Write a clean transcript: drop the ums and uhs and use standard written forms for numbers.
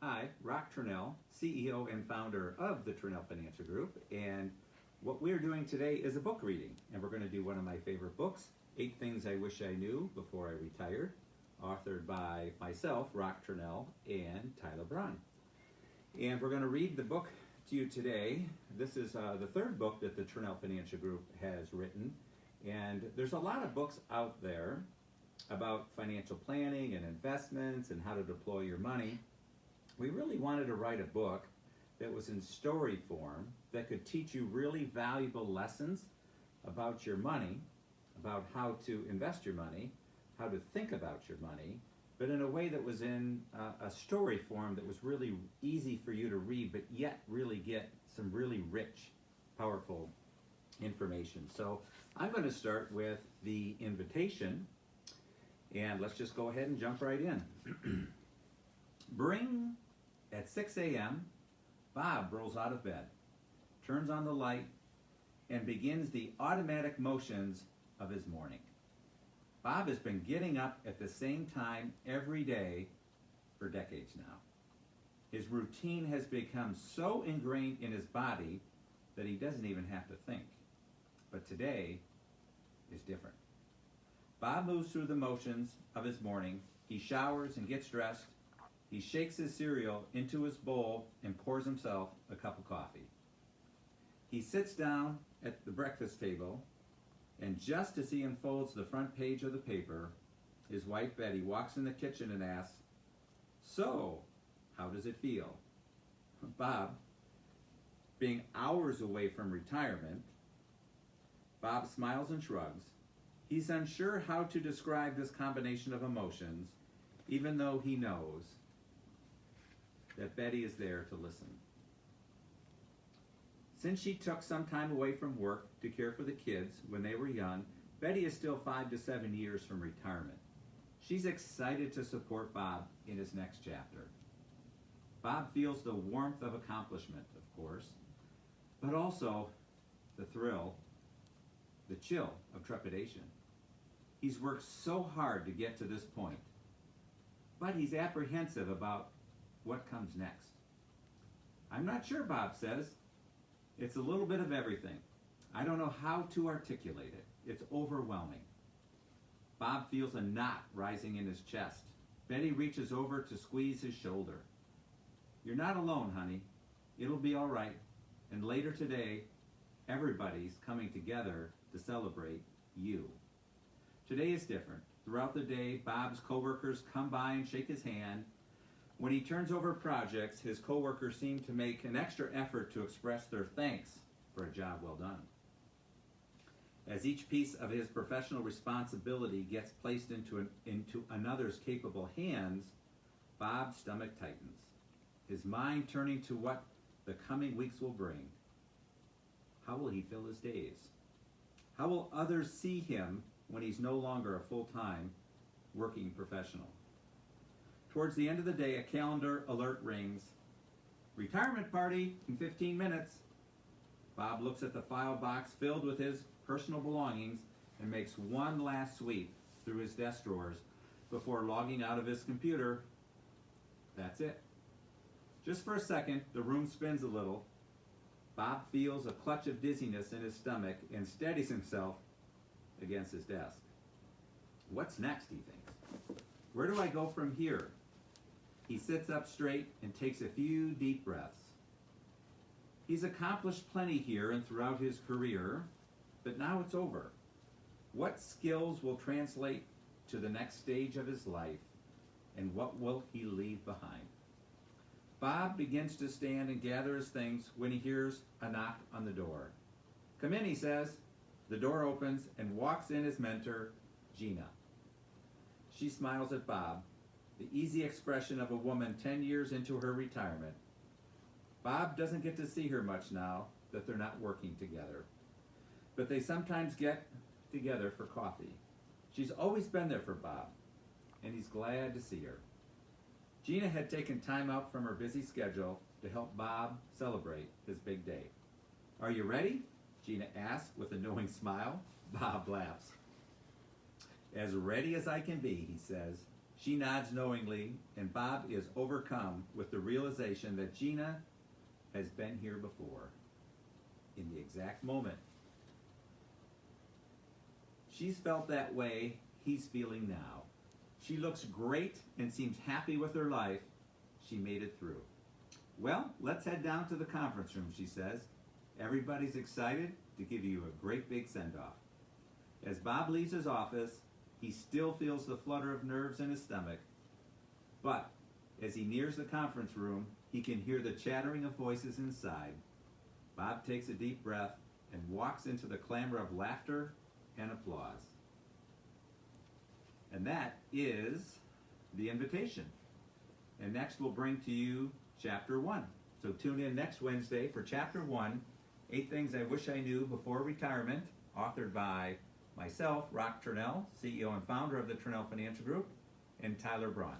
Hi, Roch Tranel, CEO and founder of the Tranel Financial Group, and what we're doing today is a book reading, and we're going to do one of my favorite books, 8 Things I Wish I Knew Before I Retired, authored by myself, Roch Tranel, and Tyler Braun. And we're going to read the book to you today. This is the third book that the Tranel Financial Group has written, and there's a lot of books out there about financial planning and investments and how to deploy your money. We really wanted to write a book that was in story form that could teach you really valuable lessons about your money, about how to invest your money, how to think about your money, but in a way that was in a story form that was really easy for you to read, but yet really get some really rich, powerful information. So I'm going to start with the invitation, and let's just go ahead and jump right in. At 6 a.m., Bob rolls out of bed, turns on the light, and begins the automatic motions of his morning. Bob has been getting up at the same time every day for decades now. His routine has become so ingrained in his body that he doesn't even have to think. But today is different. Bob moves through the motions of his morning. He showers and gets dressed. He shakes his cereal into his bowl and pours himself a cup of coffee. He sits down at the breakfast table, and just as he unfolds the front page of the paper, his wife Betty walks in the kitchen and asks, "So, how does it feel?" Bob, being hours away from retirement, Bob smiles and shrugs. He's unsure how to describe this combination of emotions, even though he knows that Betty is there to listen. Since she took some time away from work to care for the kids when they were young, Betty is still 5 to 7 years from retirement. She's excited to support Bob in his next chapter. Bob feels the warmth of accomplishment, of course, but also the thrill, the chill of trepidation. He's worked so hard to get to this point, but he's apprehensive about what comes next. "I'm not sure," Bob says. "It's a little bit of everything. I don't know how to articulate it. It's overwhelming." Bob feels a knot rising in his chest. Betty reaches over to squeeze his shoulder. "You're not alone, honey. It'll be all right. And later today, everybody's coming together to celebrate you." Today is different. Throughout the day, Bob's coworkers come by and shake his hand. When he turns over projects, his coworkers seem to make an extra effort to express their thanks for a job well done. As each piece of his professional responsibility gets placed into another's capable hands, Bob's stomach tightens, his mind turning to what the coming weeks will bring. How will he fill his days? How will others see him when he's no longer a full-time working professional? Towards the end of the day, a calendar alert rings. "Retirement party in 15 minutes. Bob looks at the file box filled with his personal belongings and makes one last sweep through his desk drawers before logging out of his computer. That's it. Just for a second, the room spins a little. Bob feels a clutch of dizziness in his stomach and steadies himself against his desk. What's next, he thinks. Where do I go from here? He sits up straight and takes a few deep breaths. He's accomplished plenty here and throughout his career, but now it's over. What skills will translate to the next stage of his life, and what will he leave behind? Bob begins to stand and gather his things when he hears a knock on the door. "Come in," he says. The door opens and walks in his mentor, Gina. She smiles at Bob, the easy expression of a woman 10 years into her retirement. Bob doesn't get to see her much now that they're not working together, but they sometimes get together for coffee. She's always been there for Bob, and he's glad to see her. Gina had taken time out from her busy schedule to help Bob celebrate his big day. "Are you ready?" Gina asks with a knowing smile. Bob laughs. "As ready as I can be," he says. She nods knowingly, and Bob is overcome with the realization that Gina has been here before, in the exact moment. She's felt that way he's feeling now. She looks great and seems happy with her life. She made it through. Well, let's head down to the conference room, she says. Everybody's excited to give you a great big send-off. As Bob leaves his office, he still feels the flutter of nerves in his stomach, but as he nears the conference room, he can hear the chattering of voices inside. Bob takes a deep breath and walks into the clamor of laughter and applause. And that is the invitation. And next we'll bring to you Chapter 1. So tune in next Wednesday for Chapter 1, 8 Things I Wish I Knew Before Retirement, authored by myself, Roch Tranel, CEO and founder of the Tranel Financial Group, and Tyler Braun.